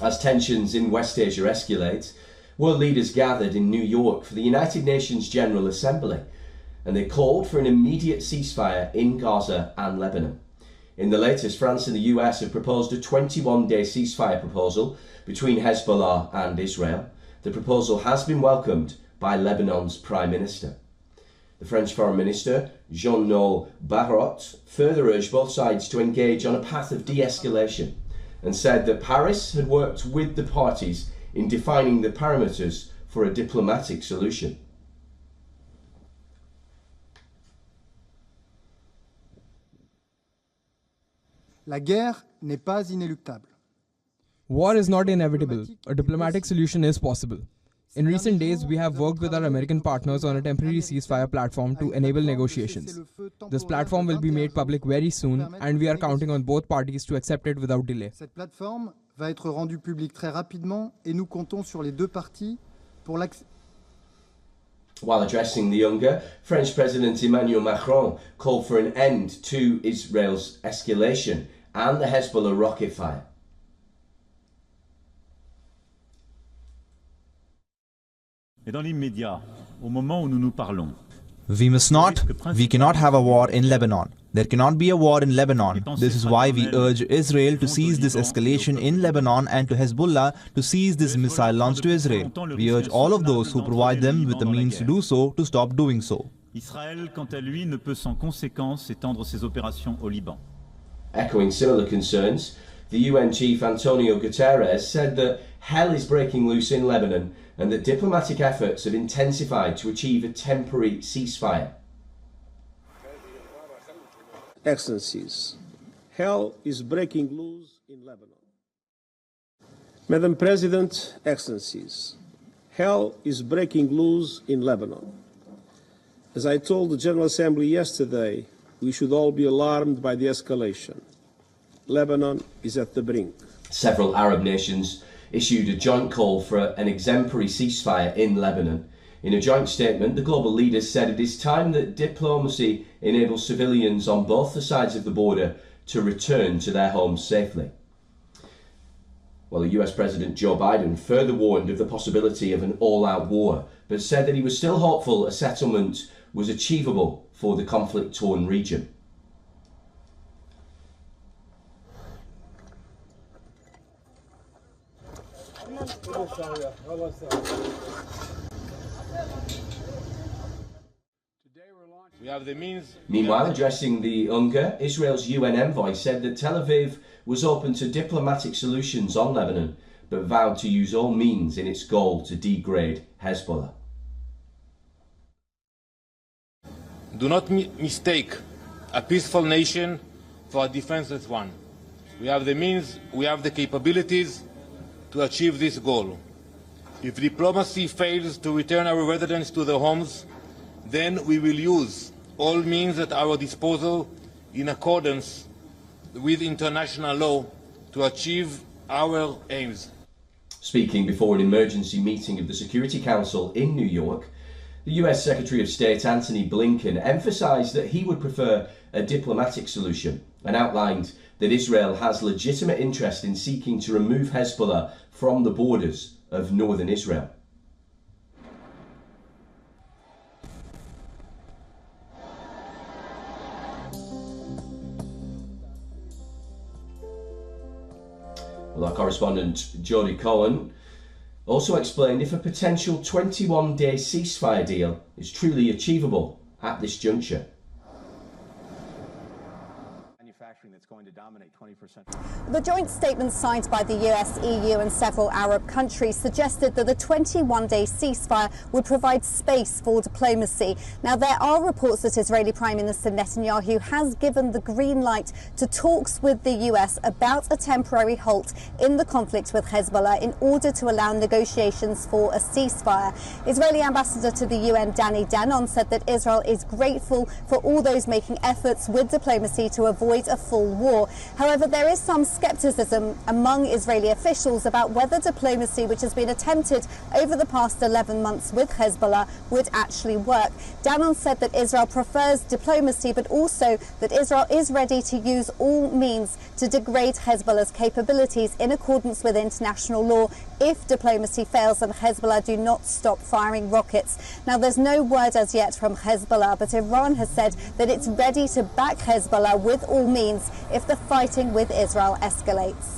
As tensions in West Asia escalate, world leaders gathered in New York for the United Nations General Assembly, and they called for an immediate ceasefire in Gaza and Lebanon. In the latest, France and the US have proposed a 21-day ceasefire proposal between Hezbollah and Israel. The proposal has been welcomed by Lebanon's Prime Minister. The French Foreign Minister, Jean-Noël Barrot, further urged both sides to engage on a path of de-escalation and said that Paris had worked with the parties in defining the parameters for a diplomatic solution. La guerre n'est pas inéluctable. War is not inevitable. A diplomatic solution is possible. In recent days, we have worked with our American partners on a temporary ceasefire platform to enable negotiations. This platform will be made public very soon, and we are counting on both parties to accept it without delay. Cette plateforme va être rendue publique très rapidement et nous comptons sur les deux parties pour l'accès. While addressing the Younger, French President Emmanuel Macron called for an end to Israel's escalation and the Hezbollah rocket fire. Et dans l'immédiat, au moment où nous nous parlons, we cannot have a war in Lebanon. There cannot be a war in Lebanon. This is why we urge Israel to cease this escalation in Lebanon and to Hezbollah to cease this missile launch to Israel. We urge all of those who provide them with the means to do so to stop doing so. Israël, quant à lui, ne peut sans conséquence étendre ses opérations au Liban. Echoing similar concerns, the UN chief Antonio Guterres said that hell is breaking loose in Lebanon and that diplomatic efforts have intensified to achieve a temporary ceasefire. Excellencies, hell is breaking loose in Lebanon. Madam President, Excellencies, hell is breaking loose in Lebanon. As I told the General Assembly yesterday, we should all be alarmed by the escalation. Lebanon is at the brink. Several Arab nations issued a joint call for an exemplary ceasefire in Lebanon. In a joint statement, the global leaders said it is time that diplomacy enables civilians on both the sides of the border to return to their homes safely. Well, the US President Joe Biden further warned of the possibility of an all-out war, but said that he was still hopeful a settlement was achievable for the conflict-torn region. Meanwhile, addressing the Younger, Israel's UN envoy said that Tel Aviv was open to diplomatic solutions on Lebanon, but vowed to use all means in its goal to degrade Hezbollah. Do not mistake a peaceful nation for a defenseless one. We have the means, we have the capabilities to achieve this goal. If diplomacy fails to return our residents to their homes, then we will use all means at our disposal in accordance with international law to achieve our aims. Speaking before an emergency meeting of the Security Council in New York, the US Secretary of State Antony Blinken emphasised that he would prefer a diplomatic solution and outlined that Israel has legitimate interest in seeking to remove Hezbollah from the borders of northern Israel. Well, our correspondent Jodie Cohen also explained if a potential 21-day ceasefire deal is truly achievable at this juncture. That's going to dominate 20%. The joint statement signed by the US, EU and several Arab countries suggested that a 21-day ceasefire would provide space for diplomacy. Now, there are reports that Israeli Prime Minister Netanyahu has given the green light to talks with the US about a temporary halt in the conflict with Hezbollah in order to allow negotiations for a ceasefire. Israeli ambassador to the UN, Danny Danon, said that Israel is grateful for all those making efforts with diplomacy to avoid a full war. war. However, there is some skepticism among Israeli officials about whether diplomacy, which has been attempted over the past 11 months with Hezbollah, would actually work. Danon said that Israel prefers diplomacy, but also that Israel is ready to use all means to degrade Hezbollah's capabilities in accordance with international law if diplomacy fails and Hezbollah do not stop firing rockets. Now, there's no word as yet from Hezbollah, but Iran has said that it's ready to back Hezbollah with all means if the fighting with Israel escalates.